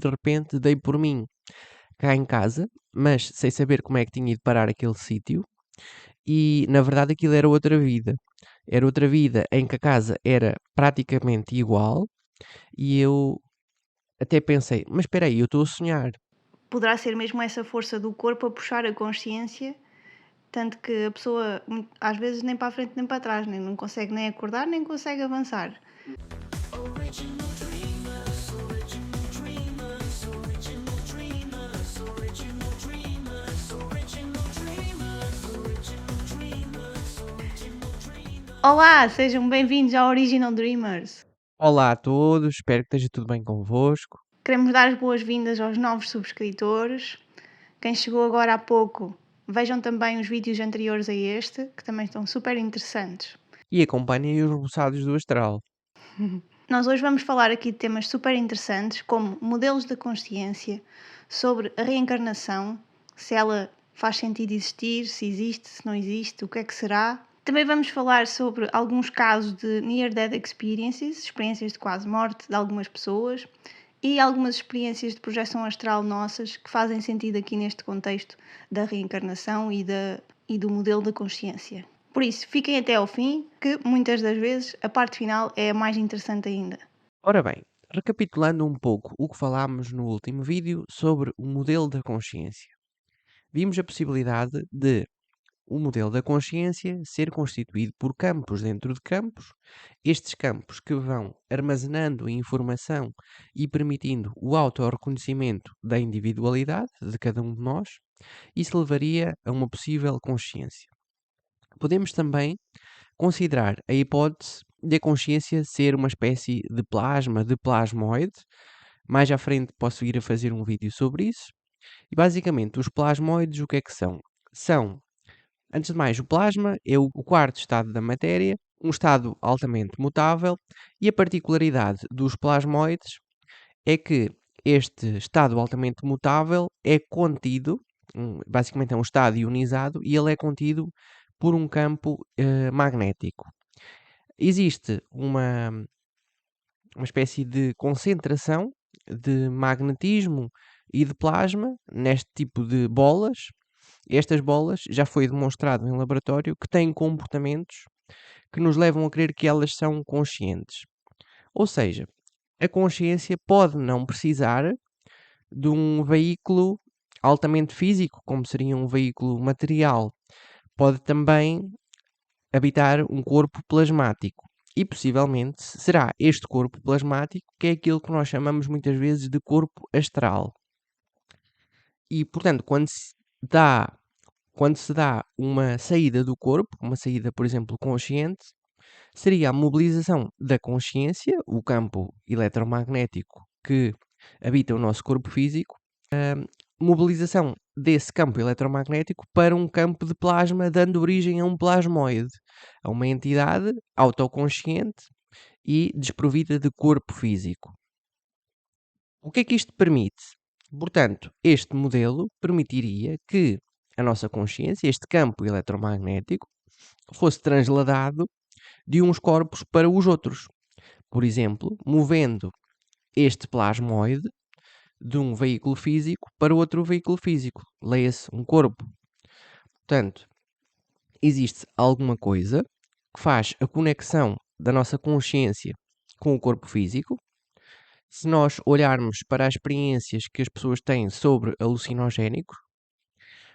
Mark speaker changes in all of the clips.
Speaker 1: de repente dei por mim cá em casa, mas sem saber como é que tinha ido parar aquele sítio, e na verdade aquilo era outra vida. Era outra vida em que a casa era praticamente igual e eu até pensei: "Mas espera aí, eu estou a sonhar".
Speaker 2: Poderá ser mesmo essa força do corpo a puxar a consciência, tanto que a pessoa às vezes nem para a frente nem para trás, nem não consegue nem acordar nem consegue avançar. Olá, sejam bem-vindos ao Original Dreamers.
Speaker 1: Olá a todos, espero que esteja tudo bem convosco.
Speaker 2: Queremos dar as boas-vindas aos novos subscritores. Quem chegou agora há pouco, vejam também os vídeos anteriores a este, que também estão super interessantes.
Speaker 1: E acompanhem os Roçados do Astral.
Speaker 2: Nós hoje vamos falar aqui de temas super interessantes, como modelos da consciência, sobre a reencarnação, se ela faz sentido existir, se existe, se não existe, o que é que será. Também vamos falar sobre alguns casos de Near Death Experiences, experiências de quase morte de algumas pessoas, e algumas experiências de projeção astral nossas que fazem sentido aqui neste contexto da reencarnação e do modelo da consciência. Por isso, fiquem até ao fim, que muitas das vezes a parte final é a mais interessante ainda.
Speaker 1: Ora bem, recapitulando um pouco o que falámos no último vídeo sobre o modelo da consciência. Vimos a possibilidade de o modelo da consciência ser constituído por campos dentro de campos, estes campos que vão armazenando informação e permitindo o autorreconhecimento da individualidade de cada um de nós, isso levaria a uma possível consciência. Podemos também considerar a hipótese de a consciência ser uma espécie de plasma, de plasmoide. Mais à frente posso ir a fazer um vídeo sobre isso. E basicamente, os plasmoides, o que é que são? São, antes de mais, o plasma é o quarto estado da matéria, um estado altamente mutável, e a particularidade dos plasmoides é que este estado altamente mutável é contido, basicamente é um estado ionizado, e ele é contido por um campo magnético. Existe uma espécie de concentração de magnetismo e de plasma neste tipo de bolas. Estas bolas já foi demonstrado em laboratório que têm comportamentos que nos levam a crer que elas são conscientes. Ou seja, a consciência pode não precisar de um veículo altamente físico, como seria um veículo material. Pode também habitar um corpo plasmático. E possivelmente será este corpo plasmático que é aquilo que nós chamamos muitas vezes de corpo astral. E, portanto, quando se dá uma saída do corpo, uma saída, por exemplo, consciente, seria a mobilização da consciência, o campo eletromagnético que habita o nosso corpo físico, mobilização desse campo eletromagnético para um campo de plasma, dando origem a um plasmoide, a uma entidade autoconsciente e desprovida de corpo físico. O que é que isto permite? Portanto, este modelo permitiria que a nossa consciência, este campo eletromagnético, fosse transladado de uns corpos para os outros. Por exemplo, movendo este plasmoide de um veículo físico para outro veículo físico. Leia-se um corpo. Portanto, existe alguma coisa que faz a conexão da nossa consciência com o corpo físico. Se nós olharmos para as experiências que as pessoas têm sobre alucinogénicos,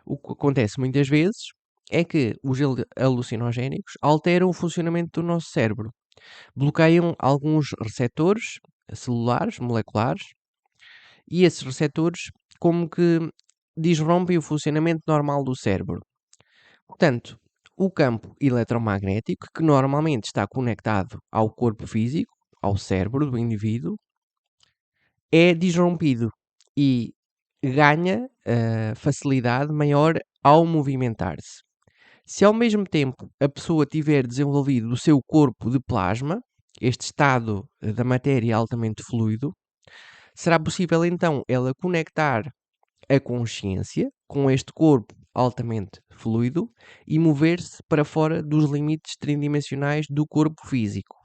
Speaker 1: o que acontece muitas vezes é que os alucinogénicos alteram o funcionamento do nosso cérebro, bloqueiam alguns receptores celulares, moleculares, e esses receptores como que disrompem o funcionamento normal do cérebro. Portanto, o campo eletromagnético, que normalmente está conectado ao corpo físico, ao cérebro do indivíduo, é disrompido e ganha facilidade maior ao movimentar-se. Se ao mesmo tempo a pessoa tiver desenvolvido o seu corpo de plasma, este estado da matéria altamente fluido, será possível então ela conectar a consciência com este corpo altamente fluido e mover-se para fora dos limites tridimensionais do corpo físico.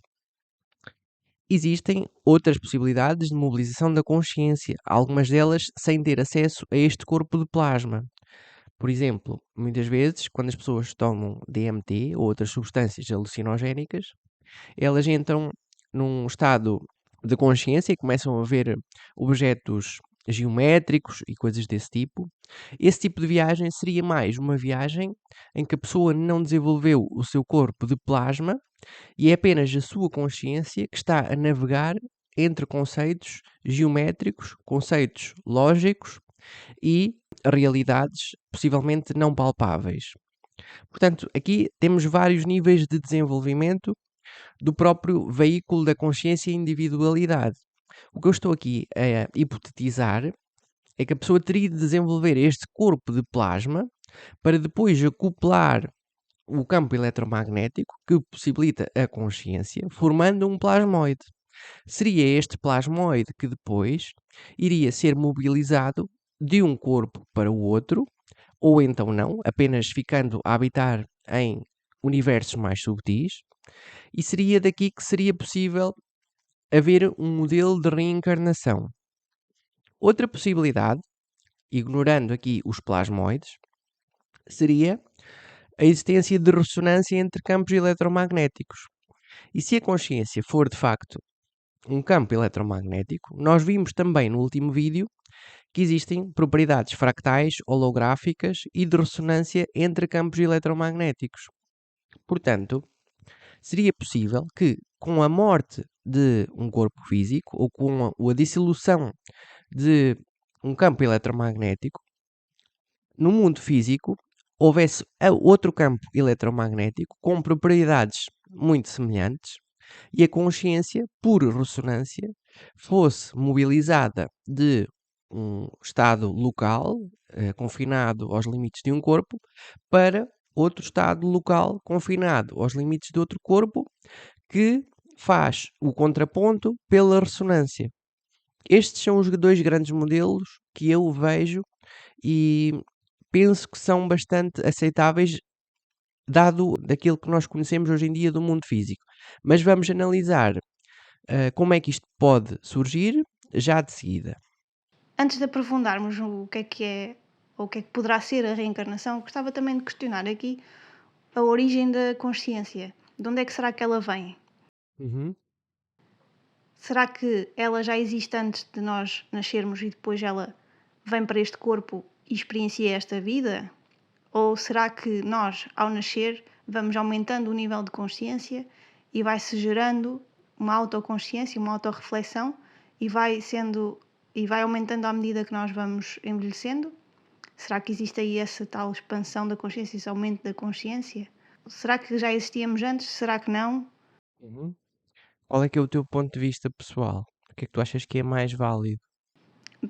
Speaker 1: Existem outras possibilidades de mobilização da consciência, algumas delas sem ter acesso a este corpo de plasma. Por exemplo, muitas vezes, quando as pessoas tomam DMT ou outras substâncias alucinogénicas, elas entram num estado de consciência e começam a ver objetos geométricos e coisas desse tipo. Esse tipo de viagem seria mais uma viagem em que a pessoa não desenvolveu o seu corpo de plasma e é apenas a sua consciência que está a navegar entre conceitos geométricos, conceitos lógicos e realidades possivelmente não palpáveis. Portanto, aqui temos vários níveis de desenvolvimento do próprio veículo da consciência e individualidade. O que eu estou aqui a hipotetizar é que a pessoa teria de desenvolver este corpo de plasma para depois acoplar o campo eletromagnético que possibilita a consciência, formando um plasmoide. Seria este plasmoide que depois iria ser mobilizado de um corpo para o outro, ou então não, apenas ficando a habitar em universos mais subtis, e seria daqui que seria possível haver um modelo de reencarnação. Outra possibilidade, ignorando aqui os plasmoides, seria a existência de ressonância entre campos eletromagnéticos. E se a consciência for de facto um campo eletromagnético, nós vimos também no último vídeo que existem propriedades fractais, holográficas e de ressonância entre campos eletromagnéticos. Portanto, seria possível que, com a morte de um corpo físico ou com a dissolução de um campo eletromagnético, no mundo físico houvesse outro campo eletromagnético com propriedades muito semelhantes e a consciência, por ressonância, fosse mobilizada de um estado local, confinado aos limites de um corpo, para outro estado local, confinado aos limites de outro corpo, que faz o contraponto pela ressonância. Estes são os dois grandes modelos que eu vejo e penso que são bastante aceitáveis, dado daquilo que nós conhecemos hoje em dia do mundo físico. Mas vamos analisar como é que isto pode surgir já de seguida.
Speaker 2: Antes de aprofundarmos o que é ou o que é que poderá ser a reencarnação, gostava também de questionar aqui a origem da consciência. De onde é que será que ela vem?
Speaker 1: Uhum.
Speaker 2: Será que ela já existe antes de nós nascermos e depois ela vem para este corpo e experiencia esta vida? Ou será que nós, ao nascer, vamos aumentando o nível de consciência e vai-se gerando uma autoconsciência, uma autorreflexão e vai aumentando à medida que nós vamos envelhecendo? Será que existe aí essa tal expansão da consciência, esse aumento da consciência? Será que já existíamos antes? Será que não?
Speaker 1: Uhum. Qual é que é o teu ponto de vista pessoal? O que é que tu achas que é mais válido?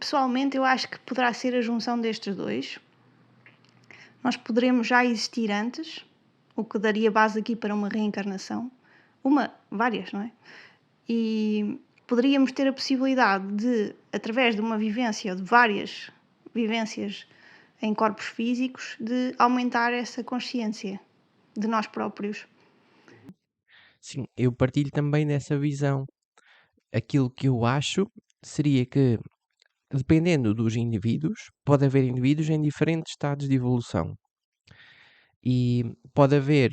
Speaker 2: Pessoalmente, eu acho que poderá ser a junção destes dois. Nós poderemos já existir antes, o que daria base aqui para uma reencarnação. Várias, não é? E poderíamos ter a possibilidade de, através de uma vivência ou de várias vivências em corpos físicos, de aumentar essa consciência de nós próprios.
Speaker 1: Sim, eu partilho também dessa visão. Aquilo que eu acho seria que, dependendo dos indivíduos, pode haver indivíduos em diferentes estados de evolução. E pode haver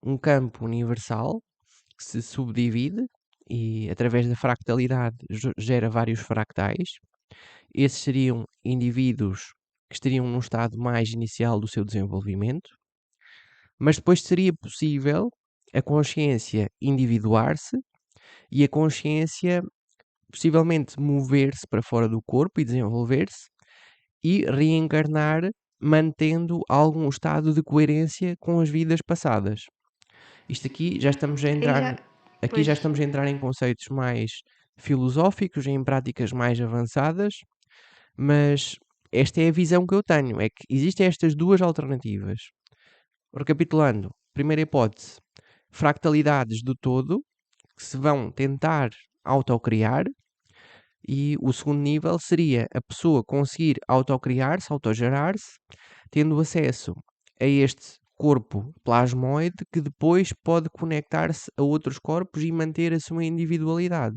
Speaker 1: um campo universal que se subdivide e, através da fractalidade, gera vários fractais. Esses seriam indivíduos que estariam num estado mais inicial do seu desenvolvimento, mas depois seria possível a consciência individuar-se e a consciência possivelmente mover-se para fora do corpo e desenvolver-se e reencarnar mantendo algum estado de coerência com as vidas passadas. Isto aqui já estamos a
Speaker 2: Aí
Speaker 1: entrar,
Speaker 2: já,
Speaker 1: aqui já
Speaker 2: pois,
Speaker 1: estamos a entrar em conceitos mais filosóficos, em práticas mais avançadas, mas esta é a visão que eu tenho, é que existem estas duas alternativas. Recapitulando, primeira hipótese, fractalidades do todo que se vão tentar autocriar, e o segundo nível seria a pessoa conseguir autocriar-se, autogerar-se, tendo acesso a este corpo plasmoide que depois pode conectar-se a outros corpos e manter a sua individualidade.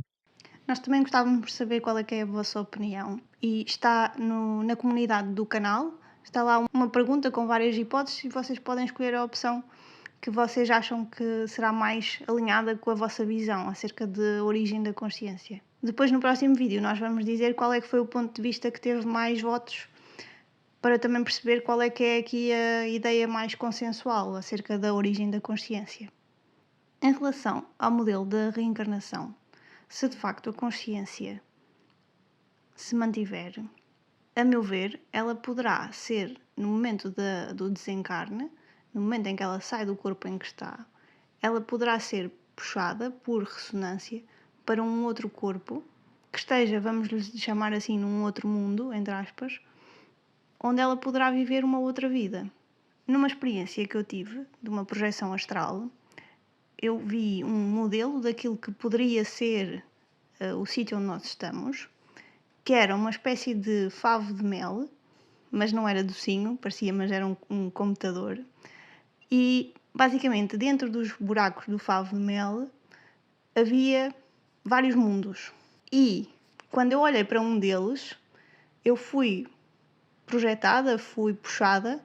Speaker 2: Nós também gostávamos de saber qual é que é a vossa opinião e está na comunidade do canal, está lá uma pergunta com várias hipóteses e vocês podem escolher a opção que vocês acham que será mais alinhada com a vossa visão acerca da origem da consciência. Depois, no próximo vídeo, nós vamos dizer qual é que foi o ponto de vista que teve mais votos para também perceber qual é que é aqui a ideia mais consensual acerca da origem da consciência. Em relação ao modelo da reencarnação, se de facto a consciência se mantiver, a meu ver, ela poderá ser, no momento do desencarne, no momento em que ela sai do corpo em que está, ela poderá ser puxada por ressonância para um outro corpo que esteja, vamos lhe chamar assim, num outro mundo, entre aspas, onde ela poderá viver uma outra vida. Numa experiência que eu tive de uma projeção astral, eu vi um modelo daquilo que poderia ser o sítio onde nós estamos, que era uma espécie de favo de mel, mas não era docinho, parecia, mas era um computador. E basicamente dentro dos buracos do favo de mel havia vários mundos. E quando eu olhei para um deles, eu fui projetada, fui puxada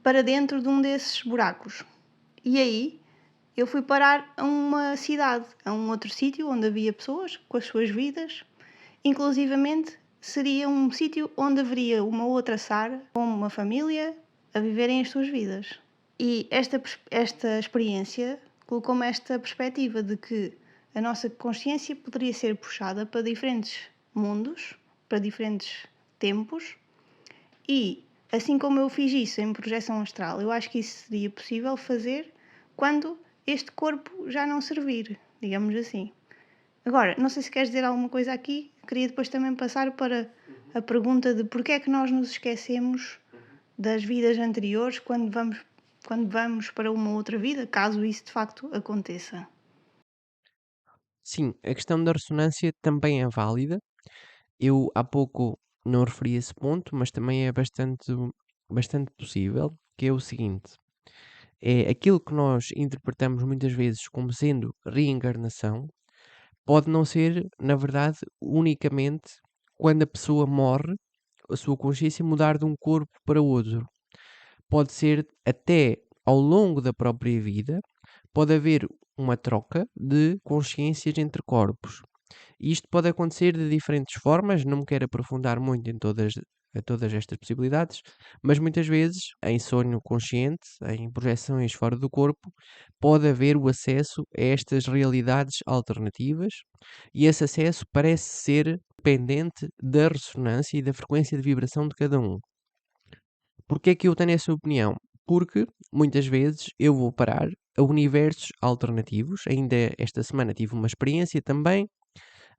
Speaker 2: para dentro de um desses buracos. E aí eu fui parar a uma cidade, a um outro sítio onde havia pessoas com as suas vidas. Inclusivamente seria um sítio onde haveria uma outra Sara com uma família a viverem as suas vidas. E esta experiência colocou-me esta perspectiva de que a nossa consciência poderia ser puxada para diferentes mundos, para diferentes tempos, e assim como eu fiz isso em projeção astral, eu acho que isso seria possível fazer quando este corpo já não servir, digamos assim. Agora, não sei se queres dizer alguma coisa aqui, queria depois também passar para a pergunta de porque é que nós nos esquecemos das vidas anteriores quando vamos para uma outra vida, caso isso de facto aconteça.
Speaker 1: Sim, a questão da ressonância também é válida. Eu há pouco não referi esse ponto, mas também é bastante possível, que é o seguinte: é aquilo que nós interpretamos muitas vezes como sendo reencarnação, pode não ser, na verdade, unicamente quando a pessoa morre, a sua consciência mudar de um corpo para outro. Pode ser até ao longo da própria vida, pode haver uma troca de consciências entre corpos. E isto pode acontecer de diferentes formas, não me quero aprofundar muito a todas estas possibilidades, mas muitas vezes, em sonho consciente, em projeções fora do corpo, pode haver o acesso a estas realidades alternativas e esse acesso parece ser dependente da ressonância e da frequência de vibração de cada um. Porquê é que eu tenho essa opinião? Porque muitas vezes eu vou parar a universos alternativos. Ainda esta semana tive uma experiência também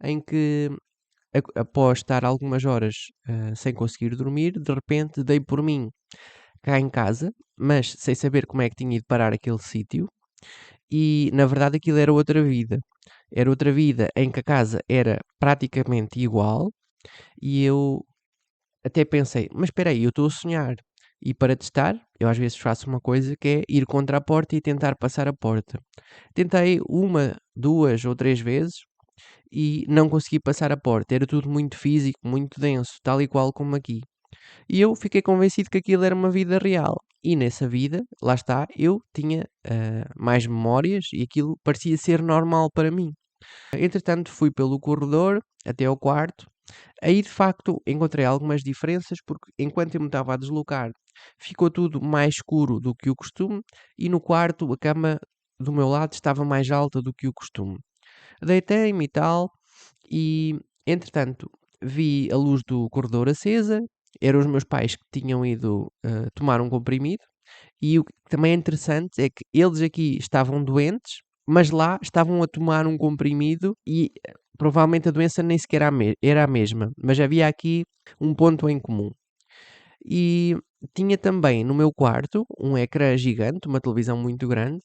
Speaker 1: em que, após estar algumas horas sem conseguir dormir, de repente dei por mim cá em casa, mas sem saber como é que tinha ido parar aquele sítio, e na verdade aquilo era outra vida. Era outra vida em que a casa era praticamente igual, e eu até pensei, mas espera aí, eu estou a sonhar. E para testar, eu às vezes faço uma coisa que é ir contra a porta e tentar passar a porta. Tentei uma, duas ou três vezes e não consegui passar a porta. Era tudo muito físico, muito denso, tal e qual como aqui. E eu fiquei convencido que aquilo era uma vida real. E nessa vida, lá está, eu tinha mais memórias e aquilo parecia ser normal para mim. Entretanto, fui pelo corredor até ao quarto. Aí de facto encontrei algumas diferenças, porque enquanto eu me estava a deslocar, ficou tudo mais escuro do que o costume, e no quarto a cama do meu lado estava mais alta do que o costume. Deitei-me e tal, e entretanto vi a luz do corredor acesa, eram os meus pais que tinham ido tomar um comprimido, e o que também é interessante é que eles aqui estavam doentes, mas lá estavam a tomar um comprimido e provavelmente a doença nem sequer era a mesma, mas havia aqui um ponto em comum. E tinha também no meu quarto um ecrã gigante, uma televisão muito grande,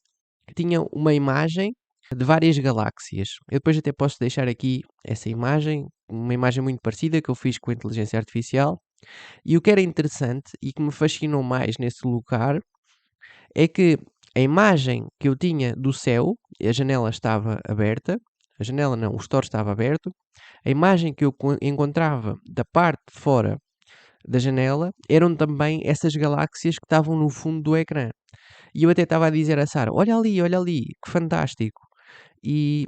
Speaker 1: que tinha uma imagem de várias galáxias. Eu depois até posso deixar aqui essa imagem, uma imagem muito parecida que eu fiz com a inteligência artificial. E o que era interessante e que me fascinou mais nesse lugar é que a imagem que eu tinha do céu, a janela estava aberta, a janela não, o store estava aberto, a imagem que eu encontrava da parte de fora da janela eram também essas galáxias que estavam no fundo do ecrã. E eu até estava a dizer a Sara: olha ali, que fantástico. E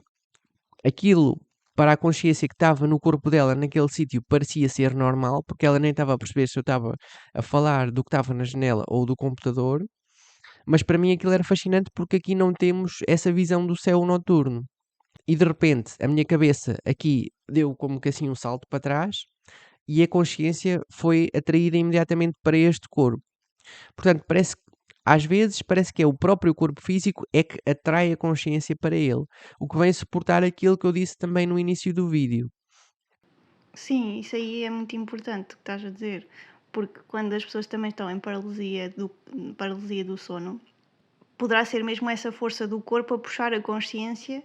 Speaker 1: aquilo, para a consciência que estava no corpo dela naquele sítio, parecia ser normal, porque ela nem estava a perceber se eu estava a falar do que estava na janela ou do computador. Mas para mim aquilo era fascinante porque aqui não temos essa visão do céu noturno. E de repente a minha cabeça aqui deu como que assim um salto para trás e a consciência foi atraída imediatamente para este corpo. Portanto, às vezes parece que é o próprio corpo físico é que atrai a consciência para ele, o que vem suportar aquilo que eu disse também no início do vídeo.
Speaker 2: Sim, isso aí é muito importante o que estás a dizer, porque quando as pessoas também estão em paralisia do sono, poderá ser mesmo essa força do corpo a puxar a consciência,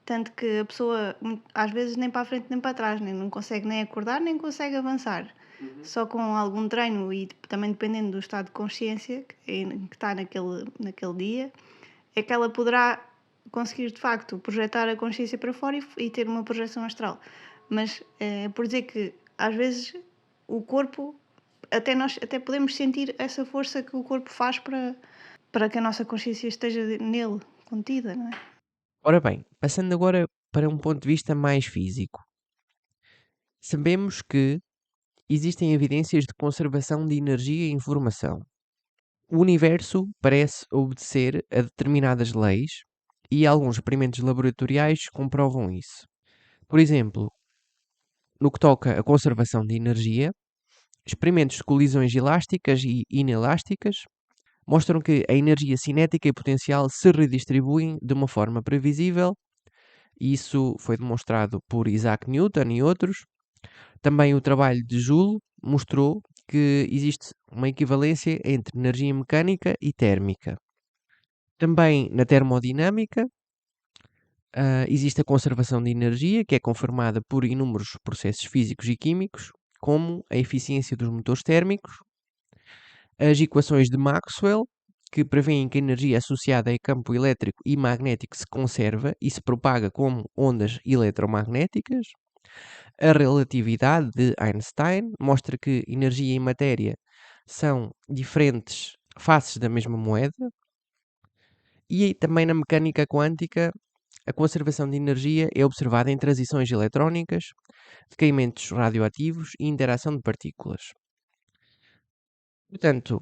Speaker 2: tanto que a pessoa às vezes nem para a frente nem para trás, nem não consegue nem acordar nem consegue avançar. Só com algum treino e também dependendo do estado de consciência que está naquele dia, é que ela poderá conseguir de facto projetar a consciência para fora e ter uma projeção astral. Mas por dizer que às vezes o corpo, nós até podemos sentir essa força que o corpo faz para que a nossa consciência esteja nele, contida, não é?
Speaker 1: Ora bem, passando agora para um ponto de vista mais físico. Sabemos que existem evidências de conservação de energia e informação. O universo parece obedecer a determinadas leis e alguns experimentos laboratoriais comprovam isso. Por exemplo, no que toca à conservação de energia, experimentos de colisões elásticas e inelásticas mostram que a energia cinética e potencial se redistribuem de uma forma previsível. Isso foi demonstrado por Isaac Newton e outros. Também o trabalho de Joule mostrou que existe uma equivalência entre energia mecânica e térmica. Também na termodinâmica, existe a conservação de energia, que é confirmada por inúmeros processos físicos e químicos, como a eficiência dos motores térmicos, as equações de Maxwell, que prevêem que a energia associada a campo elétrico e magnético se conserva e se propaga como ondas eletromagnéticas. A relatividade de Einstein mostra que energia e matéria são diferentes faces da mesma moeda. E também na mecânica quântica, a conservação de energia é observada em transições eletrónicas, decaimentos radioativos e interação de partículas. Portanto,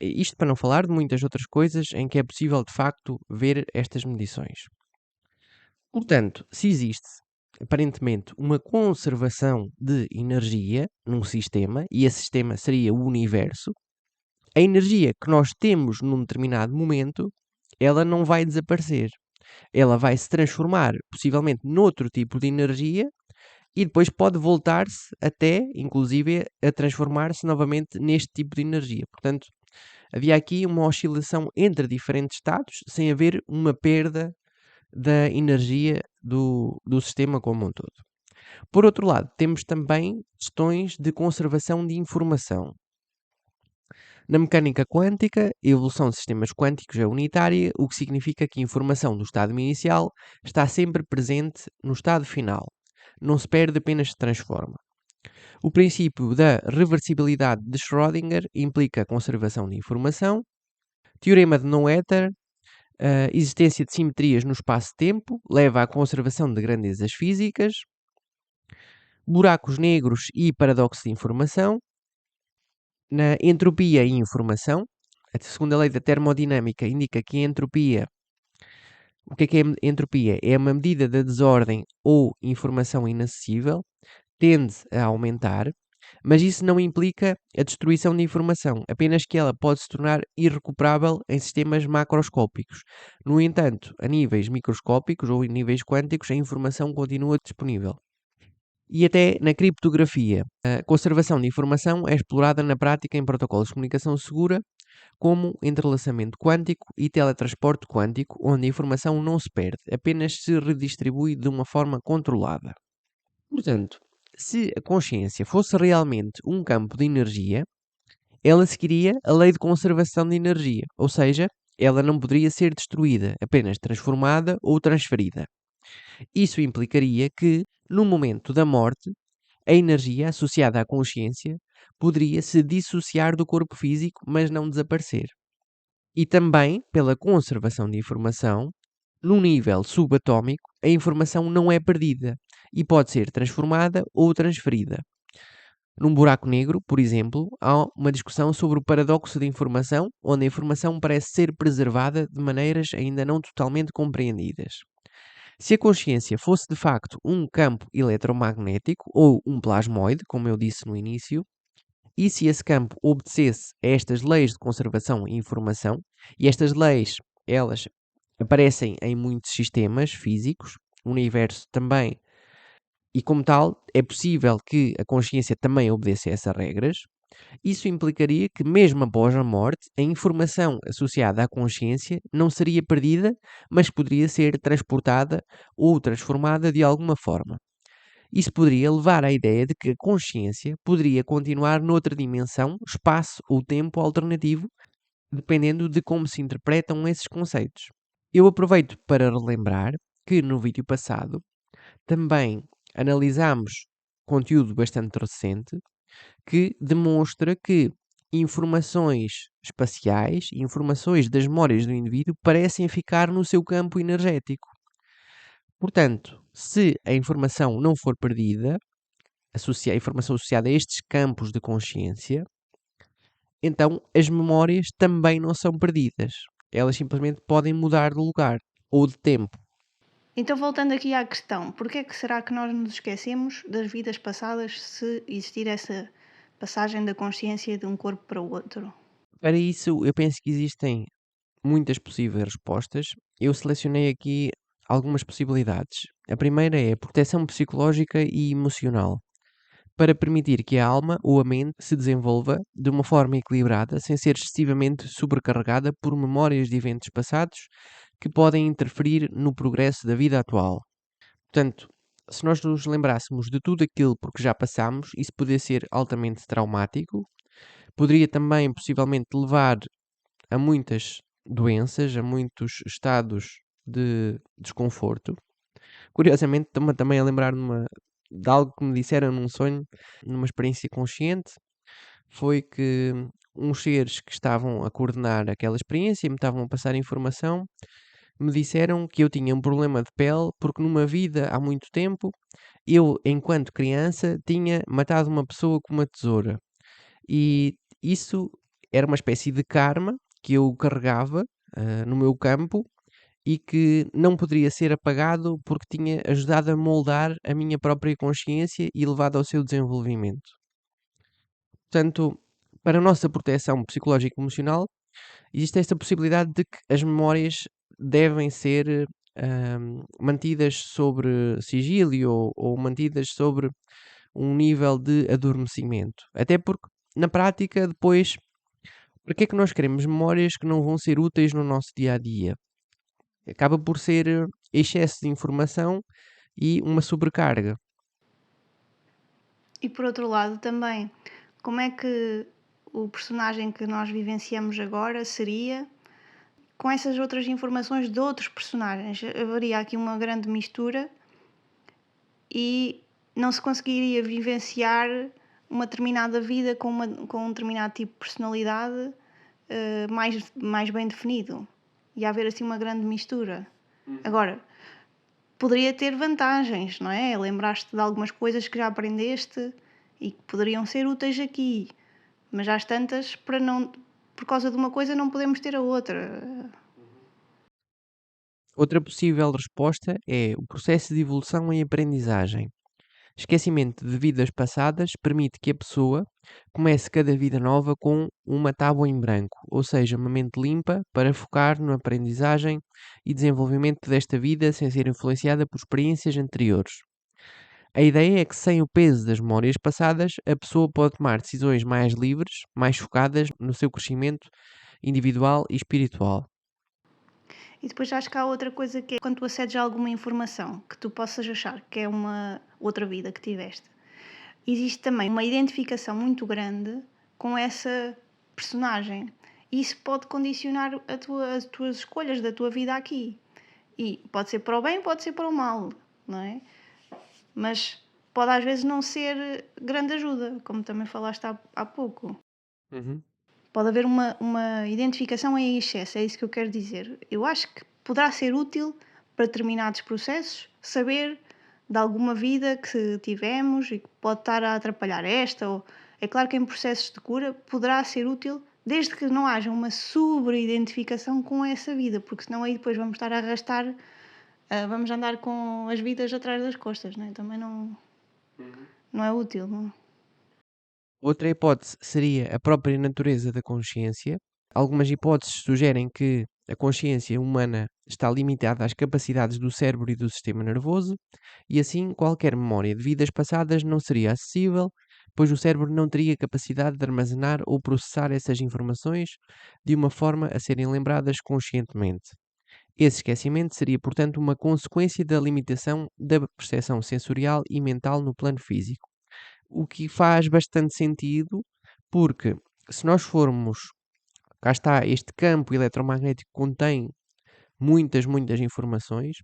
Speaker 1: isto para não falar de muitas outras coisas em que é possível de facto ver estas medições. Portanto, se existe aparentemente uma conservação de energia num sistema, e esse sistema seria o universo, a energia que nós temos num determinado momento, ela não vai desaparecer. Ela vai se transformar possivelmente noutro tipo de energia e depois pode voltar-se até, inclusive, a transformar-se novamente neste tipo de energia. Portanto, havia aqui uma oscilação entre diferentes estados sem haver uma perda da energia do sistema como um todo. Por outro lado, temos também questões de conservação de informação. Na mecânica quântica, a evolução de sistemas quânticos é unitária, o que significa que a informação do estado inicial está sempre presente no estado final. Não se perde, apenas se transforma. O princípio da reversibilidade de Schrödinger implica a conservação de informação. Teorema de Noether, a existência de simetrias no espaço-tempo leva à conservação de grandezas físicas. Buracos negros e paradoxo de informação. Na entropia e informação, a segunda lei da termodinâmica indica que a entropia. O que é entropia? É uma medida da desordem ou informação inacessível, tende a aumentar, mas isso não implica a destruição de informação, apenas que ela pode se tornar irrecuperável em sistemas macroscópicos. No entanto, a níveis microscópicos ou em níveis quânticos, a informação continua disponível. E até na criptografia, a conservação de informação é explorada na prática em protocolos de comunicação segura, como entrelaçamento quântico e teletransporte quântico, onde a informação não se perde, apenas se redistribui de uma forma controlada. Portanto, se a consciência fosse realmente um campo de energia, ela seguiria a lei de conservação de energia, ou seja, ela não poderia ser destruída, apenas transformada ou transferida. Isso implicaria que, no momento da morte, a energia associada à consciência poderia se dissociar do corpo físico, mas não desaparecer. E também, pela conservação de informação, num nível subatómico, a informação não é perdida e pode ser transformada ou transferida. Num buraco negro, por exemplo, há uma discussão sobre o paradoxo de informação, onde a informação parece ser preservada de maneiras ainda não totalmente compreendidas. Se a consciência fosse de facto um campo eletromagnético ou um plasmoide, como eu disse no início, e se esse campo obedecesse a estas leis de conservação e informação, e estas leis, elas aparecem em muitos sistemas físicos, o universo também, e como tal, é possível que a consciência também obedeça a essas regras. Isso implicaria que, mesmo após a morte, a informação associada à consciência não seria perdida, mas poderia ser transportada ou transformada de alguma forma. Isso poderia levar à ideia de que a consciência poderia continuar noutra dimensão, espaço ou tempo alternativo, dependendo de como se interpretam esses conceitos. Eu aproveito para relembrar que no vídeo passado também analisámos conteúdo bastante recente que demonstra que informações espaciais, informações das memórias do indivíduo parecem ficar no seu campo energético. Portanto, se a informação não for perdida, a informação associada a estes campos de consciência, então as memórias também não são perdidas. Elas simplesmente podem mudar de lugar ou de tempo.
Speaker 2: Então, voltando aqui à questão, porquê é que será que nós nos esquecemos das vidas passadas se existir essa passagem da consciência de um corpo para o outro?
Speaker 1: Para isso, eu penso que existem muitas possíveis respostas. Eu selecionei aqui algumas possibilidades. A primeira é a proteção psicológica e emocional, para permitir que a alma ou a mente se desenvolva de uma forma equilibrada, sem ser excessivamente sobrecarregada por memórias de eventos passados que podem interferir no progresso da vida atual. Portanto, se nós nos lembrássemos de tudo aquilo por que já passamos, isso poderia ser altamente traumático, poderia também possivelmente levar a muitas doenças, a muitos estados de desconforto. Curiosamente, estou-me também a lembrar de algo que me disseram num sonho, numa experiência consciente, foi que uns seres que estavam a coordenar aquela experiência e me estavam a passar informação, me disseram que eu tinha um problema de pele porque numa vida há muito tempo, eu, enquanto criança, tinha matado uma pessoa com uma tesoura. E isso era uma espécie de karma que eu carregava, no meu campo e que não poderia ser apagado porque tinha ajudado a moldar a minha própria consciência e levado ao seu desenvolvimento. Portanto, para a nossa proteção psicológica e emocional, existe esta possibilidade de que as memórias devem ser mantidas sobre sigilo ou mantidas sobre um nível de adormecimento. Até porque, na prática, depois, para que é que nós queremos memórias que não vão ser úteis no nosso dia a dia? Acaba por ser excesso de informação e uma sobrecarga.
Speaker 2: E por outro lado, também, como é que o personagem que nós vivenciamos agora seria com essas outras informações de outros personagens? Haveria aqui uma grande mistura e não se conseguiria vivenciar uma determinada vida com um determinado tipo de personalidade mais bem definido. Ia haver assim uma grande mistura. Agora, poderia ter vantagens, não é? Lembraste de algumas coisas que já aprendeste e que poderiam ser úteis aqui, mas às tantas, por causa de uma coisa, não podemos ter a outra.
Speaker 1: Outra possível resposta é o processo de evolução e aprendizagem. Esquecimento de vidas passadas permite que a pessoa comece cada vida nova com uma tábua em branco, ou seja, uma mente limpa para focar na aprendizagem e desenvolvimento desta vida sem ser influenciada por experiências anteriores. A ideia é que, sem o peso das memórias passadas, a pessoa pode tomar decisões mais livres, mais focadas no seu crescimento individual e espiritual.
Speaker 2: E depois acho que há outra coisa que é quando tu acedes a alguma informação que tu possas achar que é uma outra vida que tiveste, existe também uma identificação muito grande com essa personagem. E isso pode condicionar as tuas escolhas da tua vida aqui. E pode ser para o bem, pode ser para o mal. não é? Mas pode às vezes não ser grande ajuda, como também falaste há pouco.
Speaker 1: Uhum.
Speaker 2: Pode haver uma identificação em excesso, é isso que eu quero dizer. Eu acho que poderá ser útil para determinados processos saber de alguma vida que tivemos e que pode estar a atrapalhar esta, ou é claro que em processos de cura poderá ser útil desde que não haja uma sobre-identificação com essa vida, porque senão aí depois vamos estar a arrastar, vamos andar com as vidas atrás das costas, né? Também não é útil. Não?
Speaker 1: Outra hipótese seria a própria natureza da consciência. Algumas hipóteses sugerem que a consciência humana está limitada às capacidades do cérebro e do sistema nervoso, e assim qualquer memória de vidas passadas não seria acessível, pois o cérebro não teria capacidade de armazenar ou processar essas informações de uma forma a serem lembradas conscientemente. Esse esquecimento seria, portanto, uma consequência da limitação da percepção sensorial e mental no plano físico. O que faz bastante sentido, porque se nós formos, cá está, este campo eletromagnético contém muitas informações,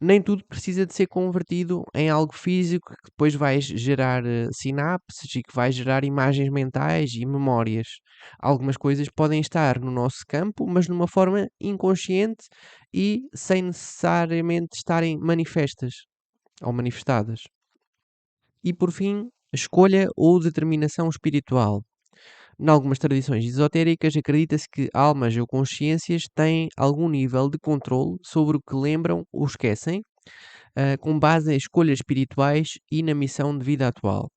Speaker 1: nem tudo precisa de ser convertido em algo físico que depois vai gerar sinapses e que vai gerar imagens mentais e memórias. Algumas coisas podem estar no nosso campo, mas de uma forma inconsciente e sem necessariamente estarem manifestas ou manifestadas. E por fim, escolha ou determinação espiritual. Em algumas tradições esotéricas, acredita-se que almas ou consciências têm algum nível de controle sobre o que lembram ou esquecem, com base em escolhas espirituais e na missão de vida atual.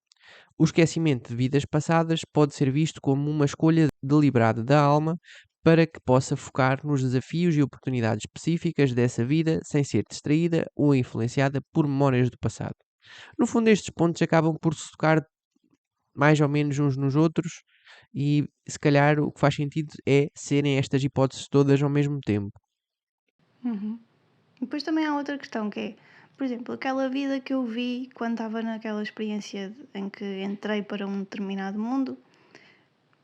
Speaker 1: O esquecimento de vidas passadas pode ser visto como uma escolha deliberada da alma para que possa focar nos desafios e oportunidades específicas dessa vida sem ser distraída ou influenciada por memórias do passado. No fundo, estes pontos acabam por se tocar mais ou menos uns nos outros e se calhar o que faz sentido é serem estas hipóteses todas ao mesmo tempo.
Speaker 2: Uhum. Depois também há outra questão que é, por exemplo, aquela vida que eu vi quando estava naquela experiência em que entrei para um determinado mundo,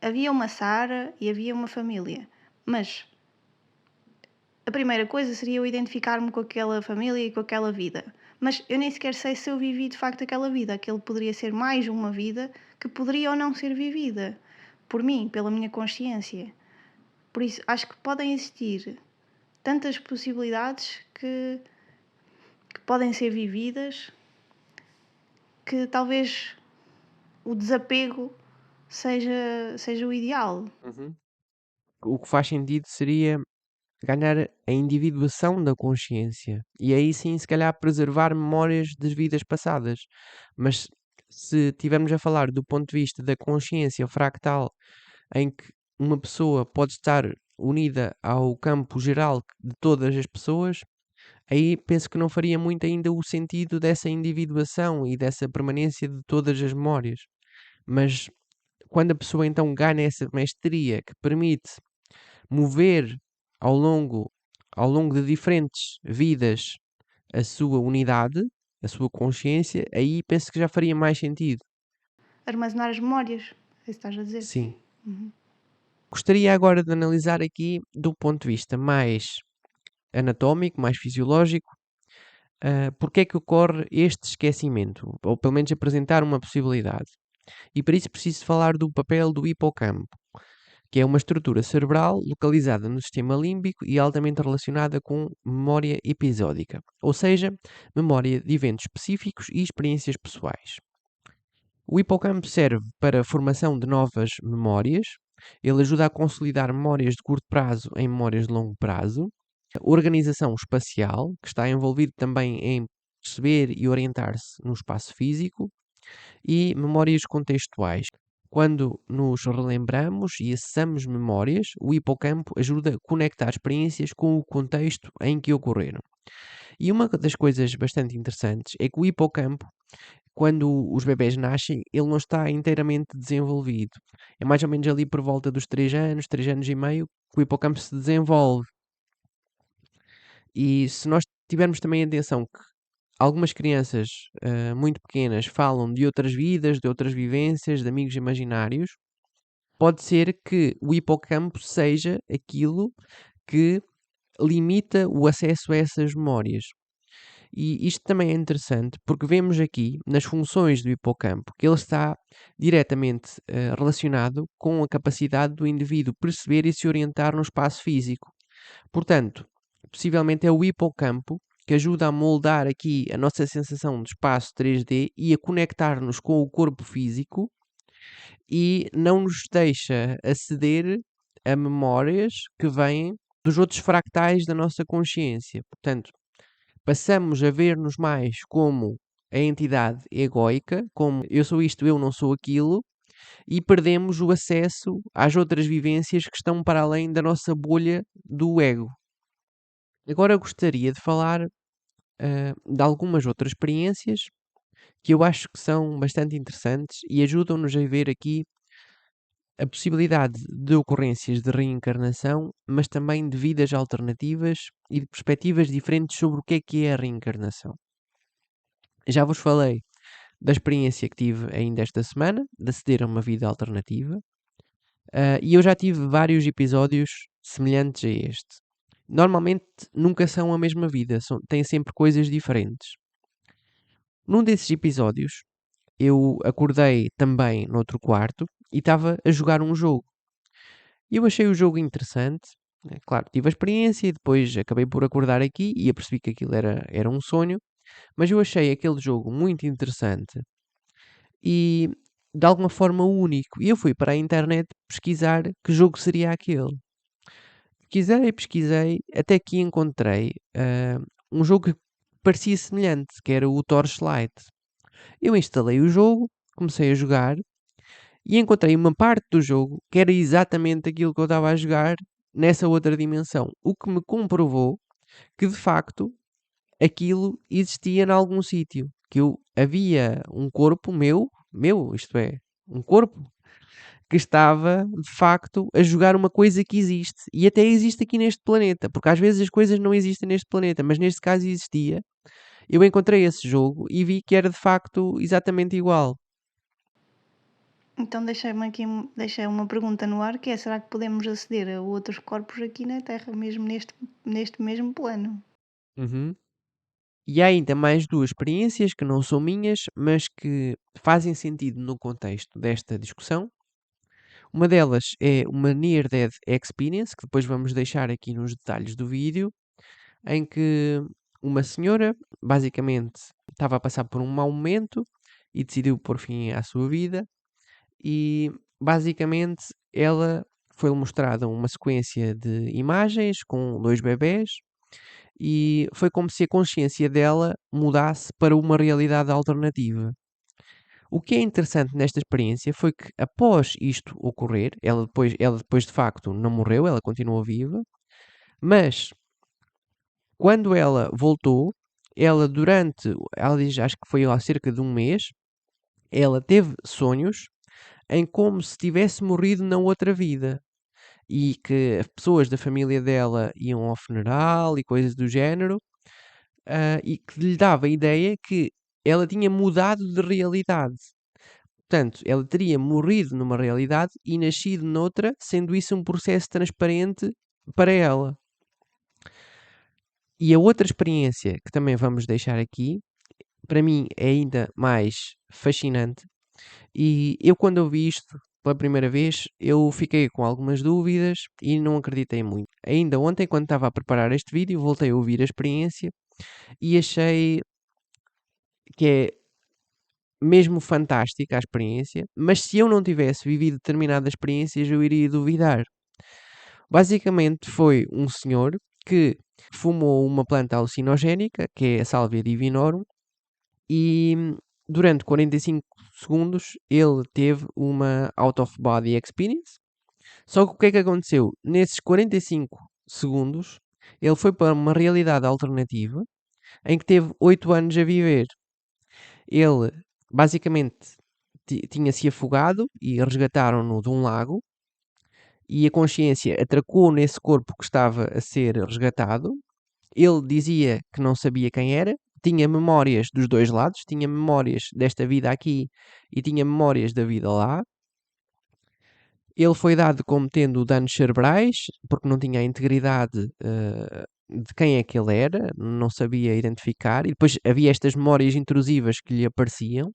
Speaker 2: havia uma Sara e havia uma família. Mas a primeira coisa seria eu identificar-me com aquela família e com aquela vida. Mas eu nem sequer sei se eu vivi de facto aquela vida. Aquele poderia ser mais uma vida que poderia ou não ser vivida por mim, pela minha consciência. Por isso, acho que podem existir tantas possibilidades que podem ser vividas que talvez o desapego seja o ideal.
Speaker 1: Uhum. O que faz sentido seria ganhar a individuação da consciência e aí sim, se calhar, preservar memórias de vidas passadas. Mas se estivermos a falar do ponto de vista da consciência fractal, em que uma pessoa pode estar unida ao campo geral de todas as pessoas, aí penso que não faria muito ainda o sentido dessa individuação e dessa permanência de todas as memórias. Mas quando a pessoa então ganha essa mestria que permite mover ao longo, ao longo de diferentes vidas a sua unidade, a sua consciência, aí penso que já faria mais sentido.
Speaker 2: Armazenar as memórias, é isso que estás a dizer.
Speaker 1: Sim.
Speaker 2: Uhum.
Speaker 1: Gostaria agora de analisar aqui do ponto de vista mais anatómico, mais fisiológico, porque é que ocorre este esquecimento, ou pelo menos apresentar uma possibilidade. E para isso preciso falar do papel do hipocampo, que é uma estrutura cerebral localizada no sistema límbico e altamente relacionada com memória episódica, ou seja, memória de eventos específicos e experiências pessoais. O hipocampo serve para a formação de novas memórias, ele ajuda a consolidar memórias de curto prazo em memórias de longo prazo, organização espacial, que está envolvido também em perceber e orientar-se no espaço físico, e memórias contextuais. Quando nos relembramos e acessamos memórias, o hipocampo ajuda a conectar experiências com o contexto em que ocorreram. E uma das coisas bastante interessantes é que o hipocampo, quando os bebés nascem, ele não está inteiramente desenvolvido. É mais ou menos ali por volta dos 3 anos e meio, que o hipocampo se desenvolve. E se nós tivermos também atenção que algumas crianças muito pequenas falam de outras vidas, de outras vivências, de amigos imaginários, pode ser que o hipocampo seja aquilo que limita o acesso a essas memórias. E isto também é interessante porque vemos aqui nas funções do hipocampo que ele está diretamente relacionado com a capacidade do indivíduo perceber e se orientar no espaço físico. Portanto, possivelmente é o hipocampo que ajuda a moldar aqui a nossa sensação de espaço 3D e a conectar-nos com o corpo físico e não nos deixa aceder a memórias que vêm dos outros fractais da nossa consciência. Portanto, passamos a ver-nos mais como a entidade egóica, como eu sou isto, eu não sou aquilo, e perdemos o acesso às outras vivências que estão para além da nossa bolha do ego. Agora eu gostaria de falar de algumas outras experiências que eu acho que são bastante interessantes e ajudam-nos a ver aqui a possibilidade de ocorrências de reencarnação, mas também de vidas alternativas e de perspectivas diferentes sobre o que é a reencarnação. Já vos falei da experiência que tive ainda esta semana, de aceder a uma vida alternativa, e eu já tive vários episódios semelhantes a este. Normalmente nunca são a mesma vida, têm sempre coisas diferentes. Num desses episódios, eu acordei também noutro quarto e estava a jogar um jogo. Eu achei o jogo interessante, né. Claro, tive a experiência e depois acabei por acordar aqui e apercebi que aquilo era um sonho, mas eu achei aquele jogo muito interessante e de alguma forma único. E eu fui para a internet pesquisar que jogo seria aquele. Pesquisei, até que encontrei um jogo que parecia semelhante, que era o Torchlight. Eu instalei o jogo, comecei a jogar e encontrei uma parte do jogo que era exatamente aquilo que eu estava a jogar nessa outra dimensão, o que me comprovou que de facto aquilo existia em algum sítio, que eu havia um corpo meu, isto é, um corpo que estava de facto a jogar uma coisa que existe e até existe aqui neste planeta, porque às vezes as coisas não existem neste planeta, mas neste caso existia. Eu encontrei esse jogo e vi que era de facto exatamente igual.
Speaker 2: Então deixei uma pergunta no ar que é: será que podemos aceder a outros corpos aqui na Terra, mesmo neste mesmo plano?
Speaker 1: Uhum. E há ainda mais duas experiências que não são minhas, mas que fazem sentido no contexto desta discussão. Uma delas é uma Near Death Experience, que depois vamos deixar aqui nos detalhes do vídeo, em que uma senhora basicamente estava a passar por um mau momento e decidiu pôr fim à sua vida e basicamente ela foi mostrada uma sequência de imagens com dois bebés e foi como se a consciência dela mudasse para uma realidade alternativa. O que é interessante nesta experiência foi que após isto ocorrer, ela depois de facto não morreu, ela continuou viva, mas quando ela voltou, ela diz, acho que foi há cerca de um mês, ela teve sonhos em como se tivesse morrido na outra vida e que as pessoas da família dela iam ao funeral e coisas do género, e que lhe dava a ideia que ela tinha mudado de realidade. Portanto, ela teria morrido numa realidade e nascido noutra, sendo isso um processo transparente para ela. E a outra experiência que também vamos deixar aqui, para mim é ainda mais fascinante. E eu, quando ouvi isto pela primeira vez, eu fiquei com algumas dúvidas e não acreditei muito. Ainda ontem, quando estava a preparar este vídeo, voltei a ouvir a experiência e achei que é mesmo fantástica a experiência, mas se eu não tivesse vivido determinadas experiências, eu iria duvidar. Basicamente foi um senhor que fumou uma planta alucinogénica, que é a Salvia divinorum, e durante 45 segundos ele teve uma out of body experience. Só que o que é que aconteceu? Nesses 45 segundos, ele foi para uma realidade alternativa em que teve 8 anos a viver. Ele basicamente tinha-se afogado e resgataram-no de um lago e a consciência atracou nesse corpo que estava a ser resgatado. Ele dizia que não sabia quem era, tinha memórias dos dois lados, tinha memórias desta vida aqui e tinha memórias da vida lá. Ele foi dado como tendo danos cerebrais, porque não tinha a integridade de quem é que ele era, não sabia identificar, e depois havia estas memórias intrusivas que lhe apareciam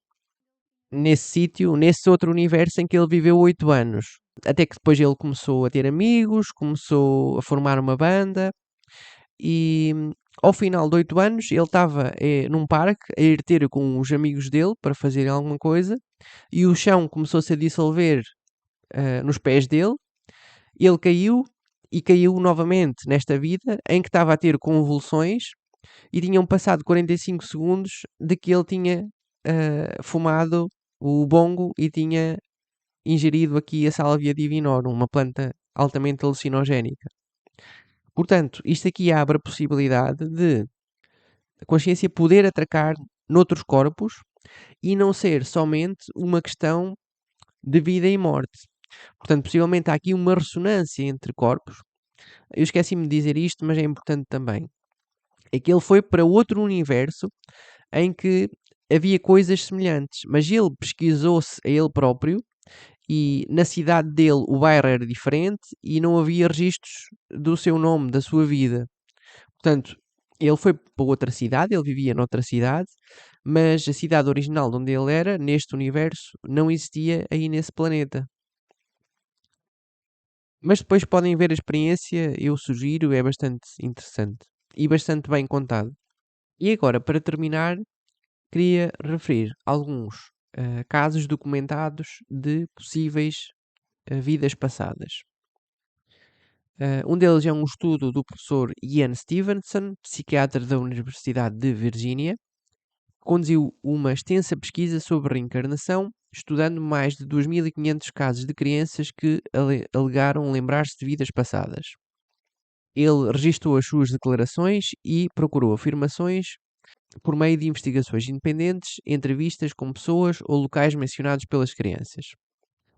Speaker 1: nesse sítio, nesse outro universo em que ele viveu 8 anos. Até que depois ele começou a ter amigos, começou a formar uma banda e ao final de 8 anos ele estava num parque a ir ter com os amigos dele para fazer alguma coisa e o chão começou-se a dissolver nos pés dele. Ele caiu e caiu novamente nesta vida em que estava a ter convulsões e tinham passado 45 segundos de que ele tinha fumado o bongo e tinha ingerido aqui a Salvia divinorum, uma planta altamente alucinogénica. Portanto, isto aqui abre a possibilidade de a consciência poder atracar noutros corpos e não ser somente uma questão de vida e morte. Portanto, possivelmente há aqui uma ressonância entre corpos. Eu esqueci-me de dizer isto, mas é importante também. É que ele foi para outro universo em que havia coisas semelhantes, mas ele pesquisou-se a ele próprio e na cidade dele o bairro era diferente e não havia registros do seu nome, da sua vida. Portanto, ele foi para outra cidade, ele vivia noutra cidade, mas a cidade original de onde ele era, neste universo, não existia aí nesse planeta. Mas depois podem ver a experiência, eu sugiro, é bastante interessante e bastante bem contado. E agora, para terminar, queria referir alguns casos documentados de possíveis vidas passadas. Um deles é um estudo do professor Ian Stevenson, psiquiatra da Universidade de Virgínia, que conduziu uma extensa pesquisa sobre reencarnação, estudando mais de 2.500 casos de crianças que alegaram lembrar-se de vidas passadas. Ele registou as suas declarações e procurou afirmações por meio de investigações independentes, entrevistas com pessoas ou locais mencionados pelas crianças.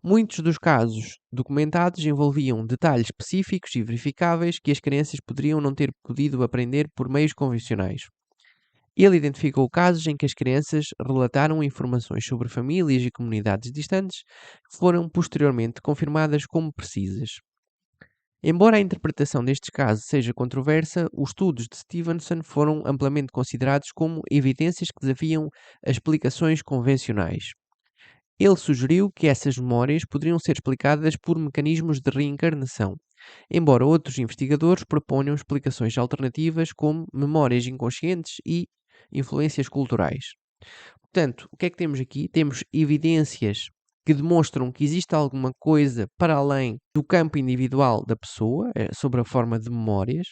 Speaker 1: Muitos dos casos documentados envolviam detalhes específicos e verificáveis que as crianças poderiam não ter podido aprender por meios convencionais. Ele identificou casos em que as crianças relataram informações sobre famílias e comunidades distantes que foram posteriormente confirmadas como precisas. Embora a interpretação destes casos seja controversa, os estudos de Stevenson foram amplamente considerados como evidências que desafiam as explicações convencionais. Ele sugeriu que essas memórias poderiam ser explicadas por mecanismos de reencarnação, embora outros investigadores proponham explicações alternativas como memórias inconscientes e influências culturais. Portanto, o que é que temos aqui? Temos evidências que demonstram que existe alguma coisa para além do campo individual da pessoa, sobre a forma de memórias.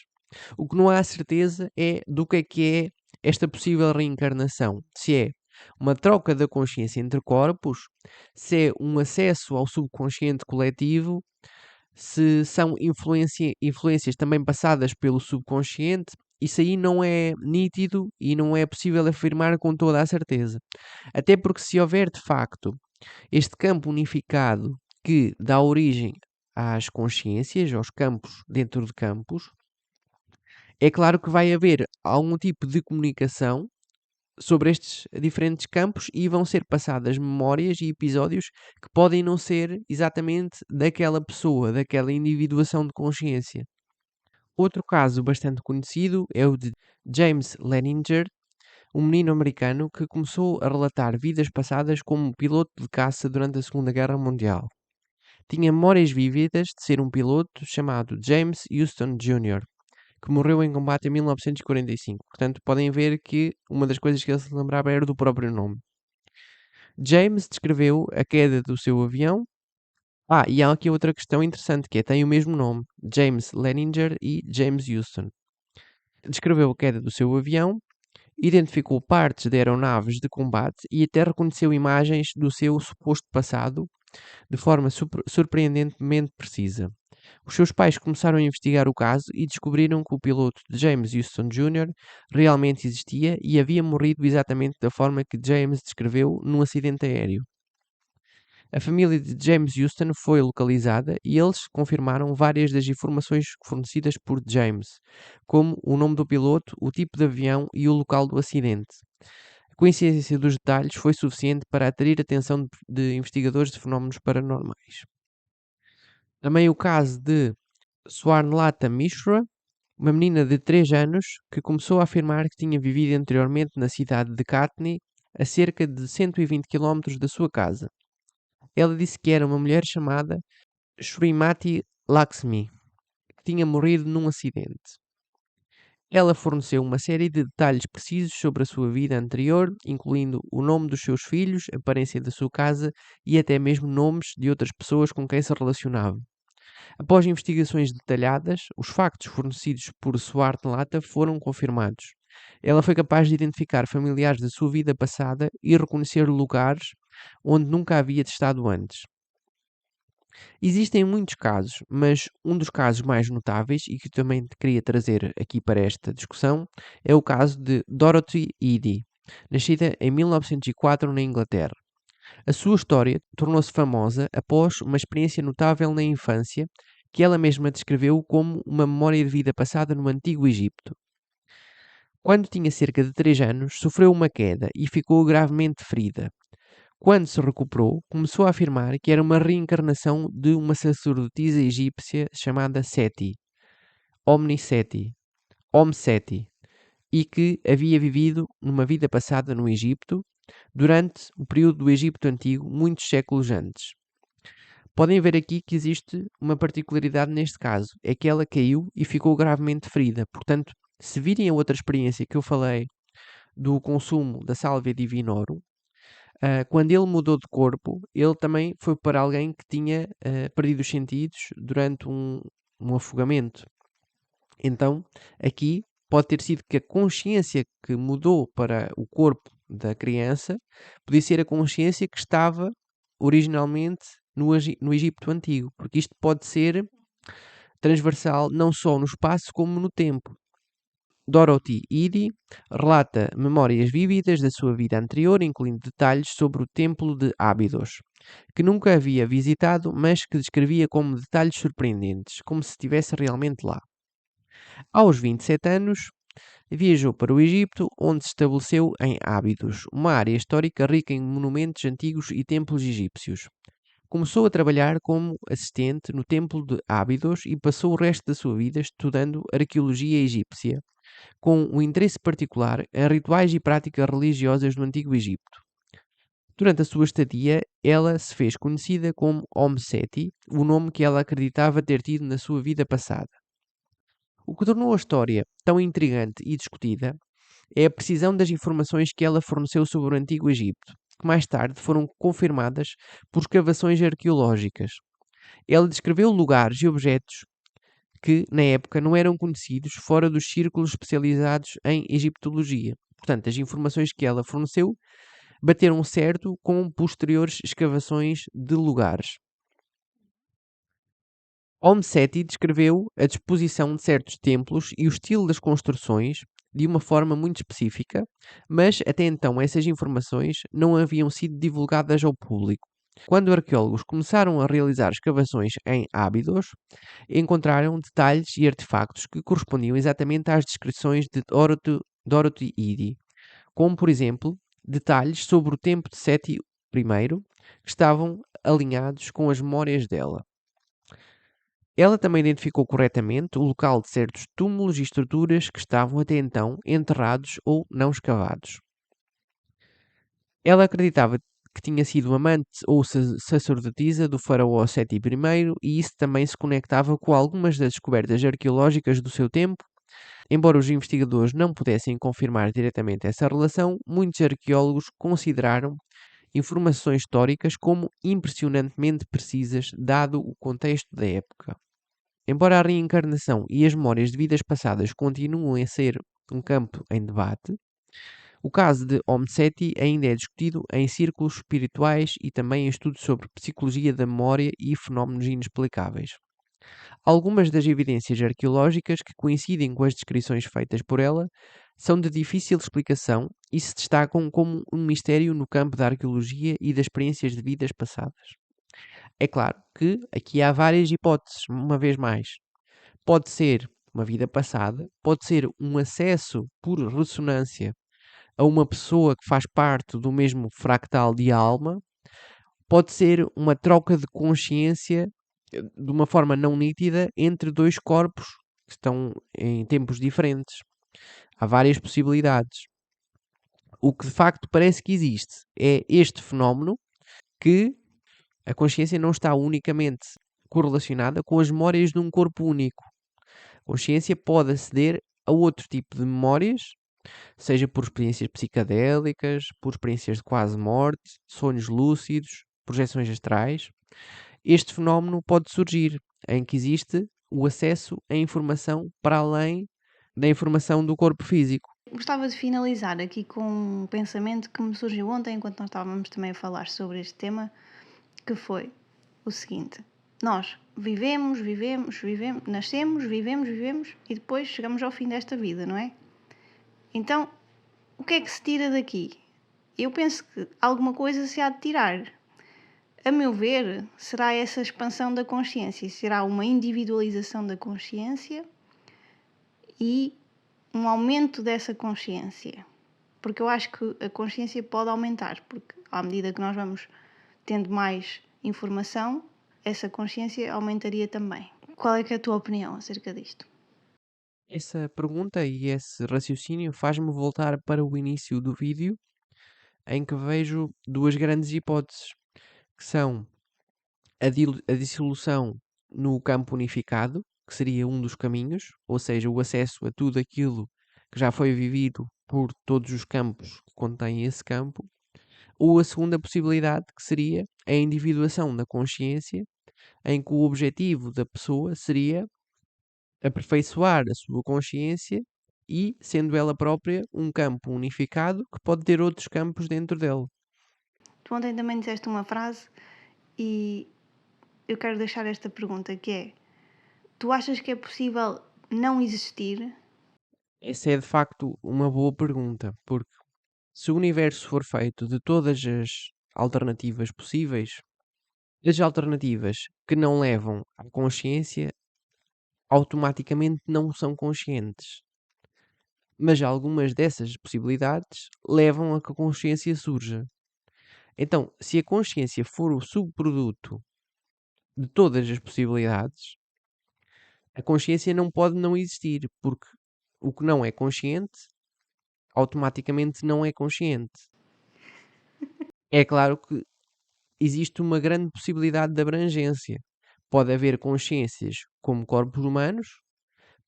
Speaker 1: O que não há certeza é do que é esta possível reencarnação. Se é uma troca da consciência entre corpos, se é um acesso ao subconsciente coletivo, se são influências também passadas pelo subconsciente. Isso aí não é nítido e não é possível afirmar com toda a certeza. Até porque, se houver de facto este campo unificado que dá origem às consciências, aos campos dentro de campos, é claro que vai haver algum tipo de comunicação sobre estes diferentes campos e vão ser passadas memórias e episódios que podem não ser exatamente daquela pessoa, daquela individuação de consciência. Outro caso bastante conhecido é o de James Leninger, um menino americano que começou a relatar vidas passadas como piloto de caça durante a Segunda Guerra Mundial. Tinha memórias vívidas de ser um piloto chamado James Houston Jr., que morreu em combate em 1945. Portanto, podem ver que uma das coisas que ele se lembrava era do próprio nome. James descreveu a queda do seu avião. E há aqui outra questão interessante, que é, tem o mesmo nome, James Leninger e James Houston. Descreveu a queda do seu avião, identificou partes de aeronaves de combate e até reconheceu imagens do seu suposto passado de forma surpreendentemente precisa. Os seus pais começaram a investigar o caso e descobriram que o piloto de James Houston Jr. realmente existia e havia morrido exatamente da forma que James descreveu num acidente aéreo. A família de James Houston foi localizada e eles confirmaram várias das informações fornecidas por James, como o nome do piloto, o tipo de avião e o local do acidente. A coincidência dos detalhes foi suficiente para atrair a atenção de investigadores de fenómenos paranormais. Também o caso de Swarnlata Mishra, uma menina de 3 anos que começou a afirmar que tinha vivido anteriormente na cidade de Katni, a cerca de 120 quilómetros da sua casa. Ela disse que era uma mulher chamada Shrimati Lakshmi, que tinha morrido num acidente. Ela forneceu uma série de detalhes precisos sobre a sua vida anterior, incluindo o nome dos seus filhos, a aparência da sua casa e até mesmo nomes de outras pessoas com quem se relacionava. Após investigações detalhadas, os factos fornecidos por Swartlata foram confirmados. Ela foi capaz de identificar familiares da sua vida passada e reconhecer lugares onde nunca havia estado antes. Existem muitos casos, mas um dos casos mais notáveis e que também te queria trazer aqui para esta discussão é o caso de Dorothy Eady, nascida em 1904 na Inglaterra. A sua história tornou-se famosa após uma experiência notável na infância, que ela mesma descreveu como uma memória de vida passada no Antigo Egito. Quando tinha cerca de 3 anos, sofreu uma queda e ficou gravemente ferida. Quando se recuperou, começou a afirmar que era uma reencarnação de uma sacerdotisa egípcia chamada Seti, Omni Seti, Om Seti, e que havia vivido numa vida passada no Egito durante o período do Egito Antigo, muitos séculos antes. Podem ver aqui que existe uma particularidade neste caso, é que ela caiu e ficou gravemente ferida. Portanto, se virem a outra experiência que eu falei do consumo da Salvia Divinorum, quando ele mudou de corpo, ele também foi para alguém que tinha perdido os sentidos durante um afogamento. Então, aqui pode ter sido que a consciência que mudou para o corpo da criança podia ser a consciência que estava originalmente no Egito Antigo, porque isto pode ser transversal não só no espaço como no tempo. Dorothy Eady relata memórias vívidas da sua vida anterior, incluindo detalhes sobre o templo de Ábidos, que nunca havia visitado, mas que descrevia como detalhes surpreendentes, como se estivesse realmente lá. Aos 27 anos, viajou para o Egito, onde se estabeleceu em Ábidos, uma área histórica rica em monumentos antigos e templos egípcios. Começou a trabalhar como assistente no templo de Ábidos e passou o resto da sua vida estudando arqueologia egípcia, com um interesse particular em rituais e práticas religiosas do Antigo Egito. Durante a sua estadia, ela se fez conhecida como Om Seti, o nome que ela acreditava ter tido na sua vida passada. O que tornou a história tão intrigante e discutida é a precisão das informações que ela forneceu sobre o Antigo Egito, que mais tarde foram confirmadas por escavações arqueológicas. Ela descreveu lugares e objetos que, na época, não eram conhecidos fora dos círculos especializados em egiptologia. Portanto, as informações que ela forneceu bateram certo com posteriores escavações de lugares. Om Seti descreveu a disposição de certos templos e o estilo das construções de uma forma muito específica, mas até então essas informações não haviam sido divulgadas ao público. Quando arqueólogos começaram a realizar escavações em Ábidos, encontraram detalhes e artefactos que correspondiam exatamente às descrições de Dorothy Eady, como, por exemplo, detalhes sobre o tempo de Seti I, que estavam alinhados com as memórias dela. Ela também identificou corretamente o local de certos túmulos e estruturas que estavam até então enterrados ou não escavados. Ela acreditava que tinha sido amante ou sacerdotisa do faraó Seti I e isso também se conectava com algumas das descobertas arqueológicas do seu tempo. Embora os investigadores não pudessem confirmar diretamente essa relação, muitos arqueólogos consideraram informações históricas como impressionantemente precisas, dado o contexto da época. Embora a reencarnação e as memórias de vidas passadas continuem a ser um campo em debate, o caso de Om Seti ainda é discutido em círculos espirituais e também em estudos sobre psicologia da memória e fenómenos inexplicáveis. Algumas das evidências arqueológicas que coincidem com as descrições feitas por ela são de difícil explicação e se destacam como um mistério no campo da arqueologia e das experiências de vidas passadas. É claro que aqui há várias hipóteses, uma vez mais. Pode ser uma vida passada, pode ser um acesso por ressonância a uma pessoa que faz parte do mesmo fractal de alma, pode ser uma troca de consciência de uma forma não nítida entre dois corpos que estão em tempos diferentes. Há várias possibilidades. O que de facto parece que existe é este fenómeno que a consciência não está unicamente correlacionada com as memórias de um corpo único. A consciência pode aceder a outro tipo de memórias, seja por experiências psicadélicas, por experiências de quase morte, sonhos lúcidos, projeções astrais. Este fenómeno pode surgir em que existe o acesso à informação para além da informação do corpo físico.
Speaker 2: Gostava de finalizar aqui com um pensamento que me surgiu ontem, enquanto nós estávamos também a falar sobre este tema, que foi o seguinte: nós vivemos, nascemos, vivemos e depois chegamos ao fim desta vida, não é? Então, o que é que se tira daqui? Eu penso que alguma coisa se há de tirar. A meu ver, será essa expansão da consciência, será uma individualização da consciência e um aumento dessa consciência. Porque eu acho que a consciência pode aumentar, porque à medida que nós vamos tendo mais informação, essa consciência aumentaria também. Qual é que é a tua opinião acerca disto?
Speaker 1: Essa pergunta e esse raciocínio faz-me voltar para o início do vídeo, em que vejo duas grandes hipóteses, que são a dissolução no campo unificado, que seria um dos caminhos, ou seja, o acesso a tudo aquilo que já foi vivido por todos os campos que contêm esse campo, ou a segunda possibilidade, que seria a individuação da consciência, em que o objetivo da pessoa seria aperfeiçoar a sua consciência e, sendo ela própria um campo unificado que pode ter outros campos dentro dele.
Speaker 2: Tu ontem também disseste uma frase e eu quero deixar esta pergunta que é: tu achas que é possível não existir?
Speaker 1: Essa é de facto uma boa pergunta, porque se o universo for feito de todas as alternativas possíveis, as alternativas que não levam à consciência automaticamente não são conscientes. Mas algumas dessas possibilidades levam a que a consciência surja. Então, se a consciência for o subproduto de todas as possibilidades, a consciência não pode não existir, porque o que não é consciente automaticamente não é consciente. É claro que existe uma grande possibilidade de abrangência. Pode haver consciências como corpos humanos,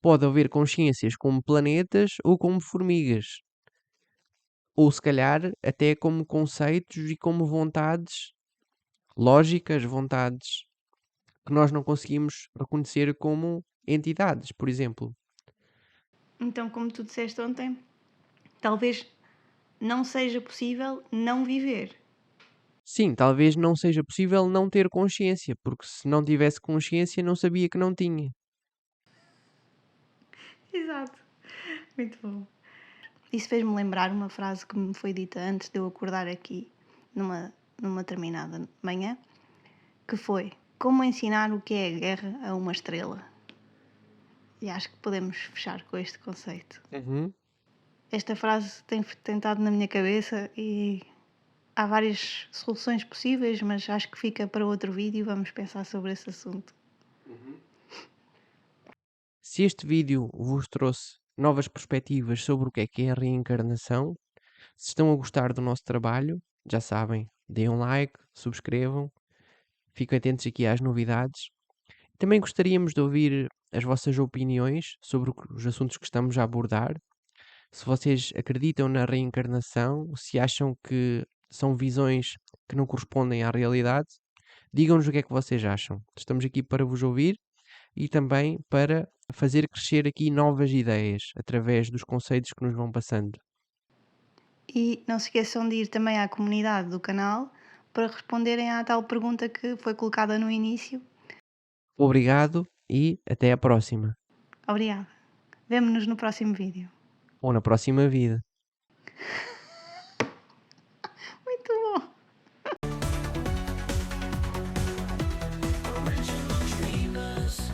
Speaker 1: pode haver consciências como planetas ou como formigas, ou se calhar até como conceitos e como vontades lógicas, vontades que nós não conseguimos reconhecer como entidades, por exemplo.
Speaker 2: Então, como tu disseste ontem, talvez não seja possível não viver.
Speaker 1: Sim, talvez não seja possível não ter consciência, porque se não tivesse consciência não sabia que não tinha.
Speaker 2: Exato. Muito bom. Isso fez-me lembrar uma frase que me foi dita antes de eu acordar aqui numa determinada manhã, que foi: como ensinar o que é a guerra a uma estrela? E acho que podemos fechar com este conceito.
Speaker 1: Uhum.
Speaker 2: Esta frase tem tentado na minha cabeça e há várias soluções possíveis, mas acho que fica para outro vídeo e vamos pensar sobre esse assunto.
Speaker 1: Se este vídeo vos trouxe novas perspectivas sobre o que é a reencarnação, se estão a gostar do nosso trabalho, já sabem, deem um like, subscrevam, fiquem atentos aqui às novidades. Também gostaríamos de ouvir as vossas opiniões sobre os assuntos que estamos a abordar. Se vocês acreditam na reencarnação, se acham que são visões que não correspondem à realidade, digam-nos o que é que vocês acham. Estamos aqui para vos ouvir e também para fazer crescer aqui novas ideias através dos conceitos que nos vão passando.
Speaker 2: E não se esqueçam de ir também à comunidade do canal para responderem à tal pergunta que foi colocada no início.
Speaker 1: Obrigado e até à próxima.
Speaker 2: Obrigada. Vemo-nos no próximo vídeo.
Speaker 1: Ou na próxima vida.
Speaker 2: Muito bom!
Speaker 3: Original dreamers,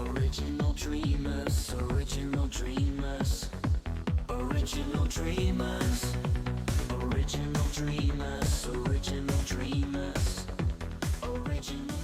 Speaker 3: original dreamers, original dreamers, original dreamers, original dreamers, original dreamers, original